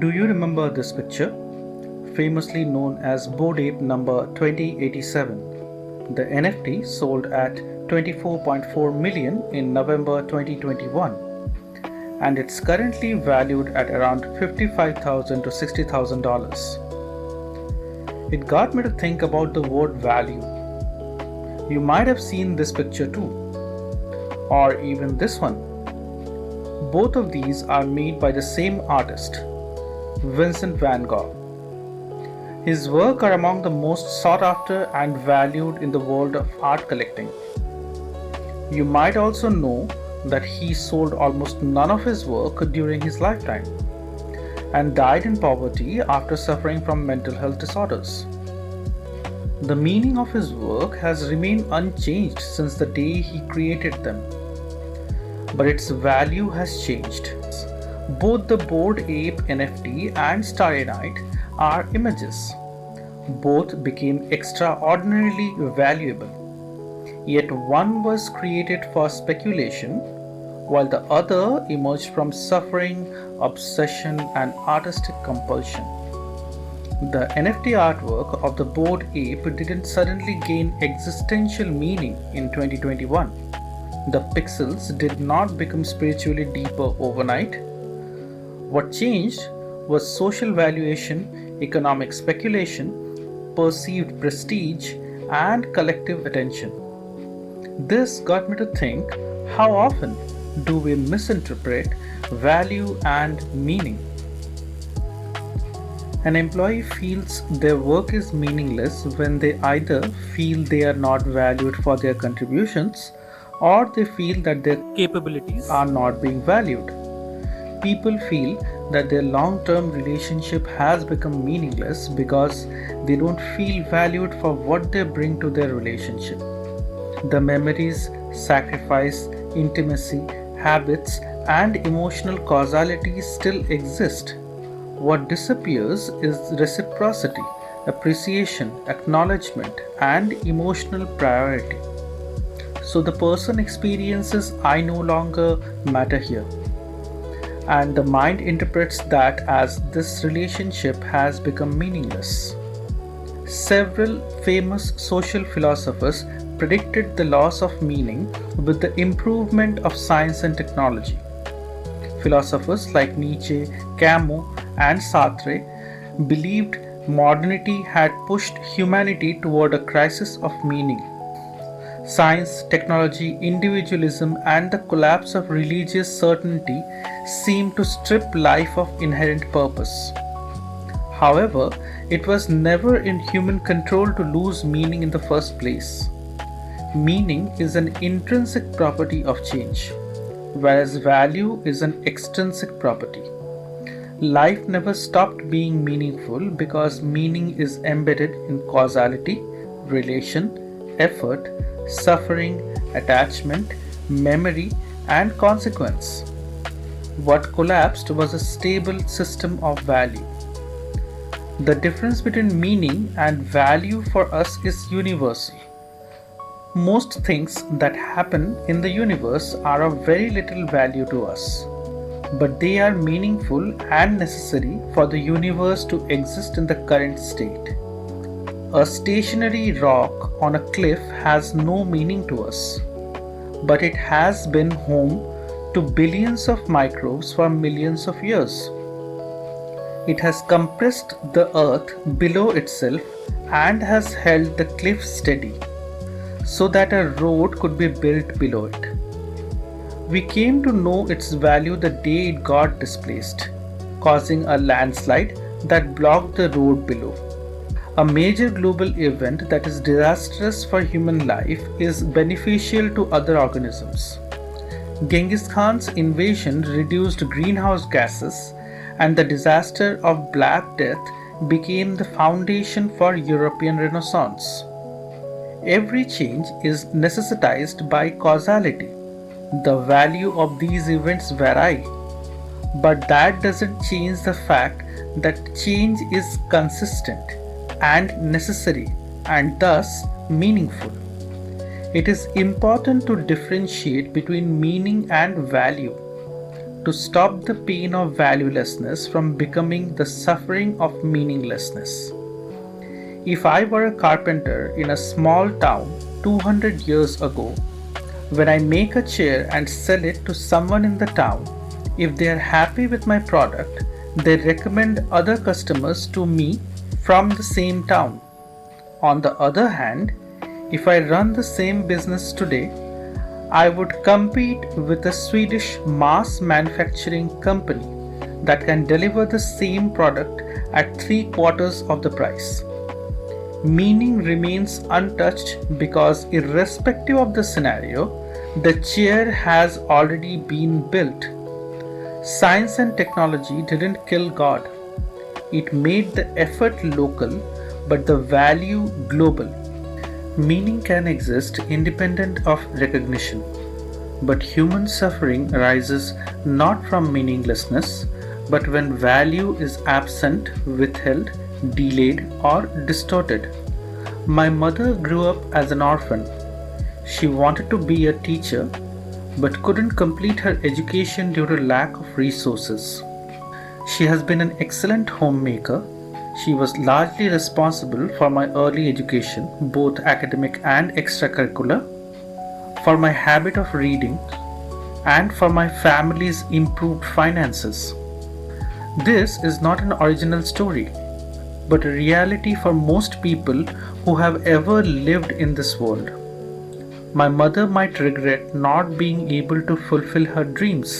Do you remember this picture? Famously known as Bored Ape number 2087. The NFT sold at 24.4 million in November 2021, and it's currently valued at around $55,000 to $60,000. It got me to think about the word value. You might have seen this picture too, or even this one. Both of these are made by the same artist, Vincent van Gogh. His work are among the most sought after and valued in the world of art collecting. You might also know that he sold almost none of his work during his lifetime and died in poverty after suffering from mental health disorders. The meaning of his work has remained unchanged since the day he created them, but its value has changed. Both the Bored Ape NFT and Starry Night are images. Both became extraordinarily valuable, yet one was created for speculation, while the other emerged from suffering, obsession, and artistic compulsion. The NFT artwork of the Bored Ape didn't suddenly gain existential meaning in 2021. The pixels did not become spiritually deeper overnight. What changed was social valuation, economic speculation, perceived prestige, and collective attention. This got me to think, how often do we misinterpret value and meaning? An employee feels their work is meaningless when they either feel they are not valued for their contributions or they feel that their capabilities are not being valued. People feel that their long-term relationship has become meaningless because they don't feel valued for what they bring to their relationship. The memories, sacrifice, intimacy, habits, and emotional causality still exist. What disappears is reciprocity, appreciation, acknowledgement, and emotional priority. So the person experiences I no longer matter here, and the mind interprets that as this relationship has become meaningless. Several famous social philosophers predicted the loss of meaning with the improvement of science and technology. Philosophers like Nietzsche, Camus, and Sartre believed modernity had pushed humanity toward a crisis of meaning. Science, technology, individualism, and the collapse of religious certainty seem to strip life of inherent purpose. However, it was never in human control to lose meaning in the first place. Meaning is an intrinsic property of change, whereas value is an extrinsic property. Life never stopped being meaningful because meaning is embedded in causality, relation, effort, suffering, attachment, memory, and consequence. What collapsed was a stable system of value. The difference between meaning and value for us is universal. Most things that happen in the universe are of very little value to us, but they are meaningful and necessary for the universe to exist in the current state. A stationary rock on a cliff has no meaning to us, but it has been home to billions of microbes for millions of years. It has compressed the earth below itself and has held the cliff steady, so that a road could be built below it. We came to know its value the day it got displaced, causing a landslide that blocked the road below. A major global event that is disastrous for human life is beneficial to other organisms. Genghis Khan's invasion reduced greenhouse gases, and the disaster of Black Death became the foundation for European Renaissance. Every change is necessitized by causality. The value of these events vary, but that doesn't change the fact that change is consistent and necessary and thus meaningful. It is important to differentiate between meaning and value. to stop the pain of valuelessness from becoming the suffering of meaninglessness. If I were a carpenter in a small town 200 years ago, when I make a chair and sell it to someone in the town, if they are happy with my product, they recommend other customers to me from the same town. On the other hand, if I run the same business today, I would compete with a Swedish mass manufacturing company that can deliver the same product at 3/4 of the price. Meaning remains untouched because, irrespective of the scenario, the chair has already been built. Science and technology didn't kill God. It made the effort local, but the value global. Meaning can exist independent of recognition, but human suffering arises not from meaninglessness, but when value is absent, withheld, delayed, or distorted. My mother grew up as an orphan. She wanted to be a teacher, but couldn't complete her education due to lack of resources. She has been an excellent homemaker. She was largely responsible for my early education, both academic and extracurricular, for my habit of reading, and for my family's improved finances. This is not an original story, but a reality for most people who have ever lived in this world. My mother might regret not being able to fulfill her dreams,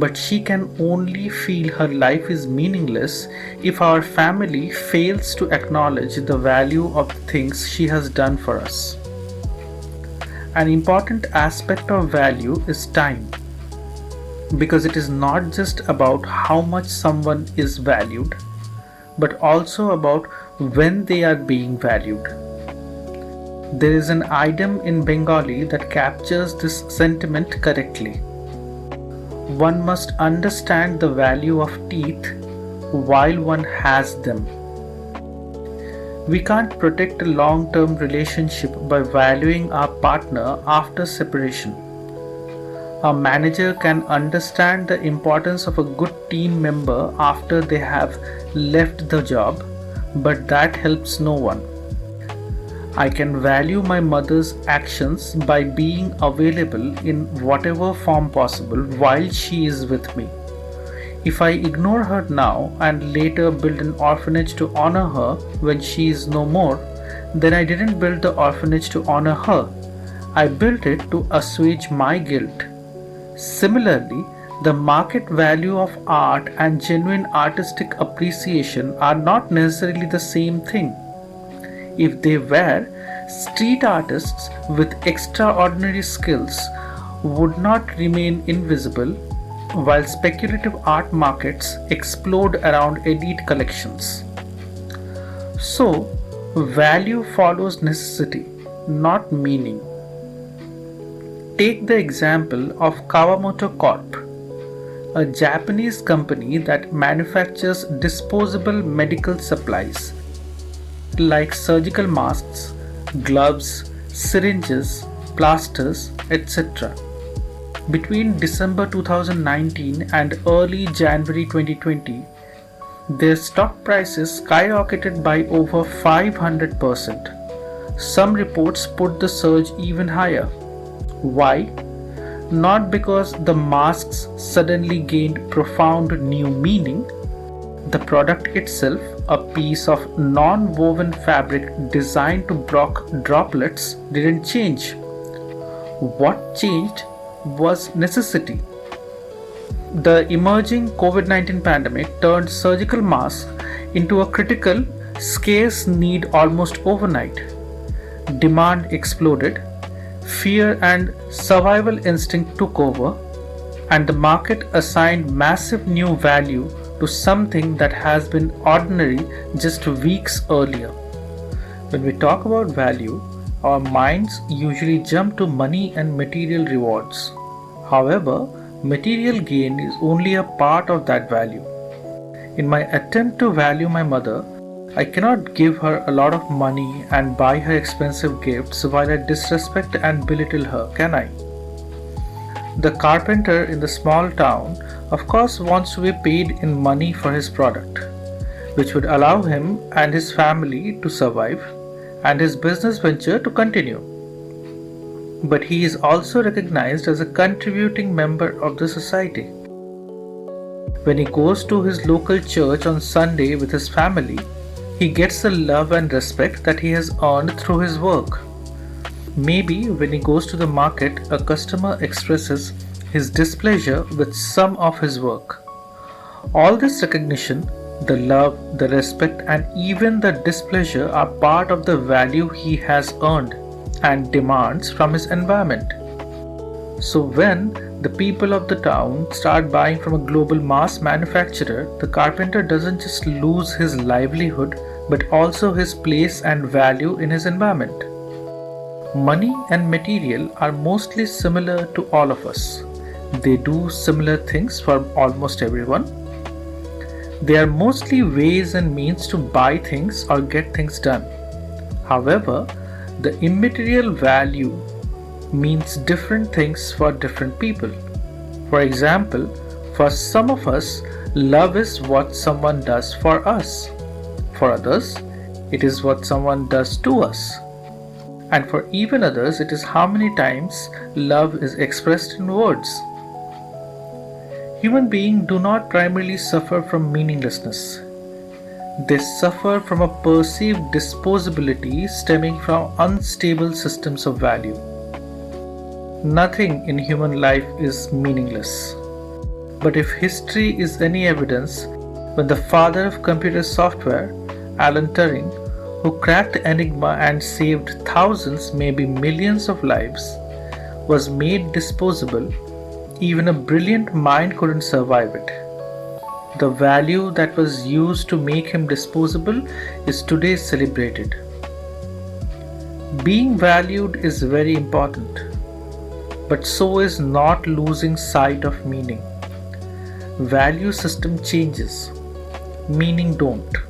but she can only feel her life is meaningless if our family fails to acknowledge the value of the things she has done for us. An important aspect of value is time, because it is not just about how much someone is valued, but also about when they are being valued. There is an idiom in Bengali that captures this sentiment correctly. One must understand the value of teeth while one has them. We can't protect a long-term relationship by valuing our partner after separation. A manager can understand the importance of a good team member after they have left the job, but that helps no one. I can value my mother's actions by being available in whatever form possible while she is with me. If I ignore her now and later build an orphanage to honor her when she is no more, then I didn't build the orphanage to honor her. I built it to assuage my guilt. Similarly, the market value of art and genuine artistic appreciation are not necessarily the same thing. If they were, street artists with extraordinary skills would not remain invisible, while speculative art markets explode around elite collections. So, value follows necessity, not meaning. Take the example of Kawamoto Corp, a Japanese company that manufactures disposable medical supplies like surgical masks, gloves, syringes, plasters, etc. Between December 2019 and early January 2020, their stock prices skyrocketed by over 500%. Some reports put the surge even higher. Why? Not because the masks suddenly gained profound new meaning. The product itself, a piece of non-woven fabric designed to block droplets, didn't change. What changed was necessity. The emerging COVID-19 pandemic turned surgical masks into a critical, scarce need almost overnight. Demand exploded, fear and survival instinct took over, and the market assigned massive new value to something that has been ordinary just weeks earlier. When we talk about value, our minds usually jump to money and material rewards. However, material gain is only a part of that value. In my attempt to value my mother, I cannot give her a lot of money and buy her expensive gifts while I disrespect and belittle her, can I? The carpenter in the small town, of course, wants to be paid in money for his product, which would allow him and his family to survive and his business venture to continue. But he is also recognized as a contributing member of the society. When he goes to his local church on Sunday with his family, he gets the love and respect that he has earned through his work. Maybe when he goes to the market, a customer expresses his displeasure with some of his work. All this recognition, the love, the respect, and even the displeasure are part of the value he has earned and demands from his environment. So when the people of the town start buying from a global mass manufacturer, the carpenter doesn't just lose his livelihood but also his place and value in his environment. Money and material are mostly similar to all of us. They do similar things for almost everyone. They are mostly ways and means to buy things or get things done. However, the immaterial value means different things for different people. For example, for some of us, love is what someone does for us. For others, it is what someone does to us. And for even others, it is how many times love is expressed in words. Human beings do not primarily suffer from meaninglessness. They suffer from a perceived disposability stemming from unstable systems of value. Nothing in human life is meaningless. But if history is any evidence, when the father of computer software, Alan Turing, who cracked the enigma and saved thousands, maybe millions of lives, was made disposable, even a brilliant mind couldn't survive it. The value that was used to make him disposable is today celebrated. Being valued is very important, but so is not losing sight of meaning. Value system changes, meaning don't.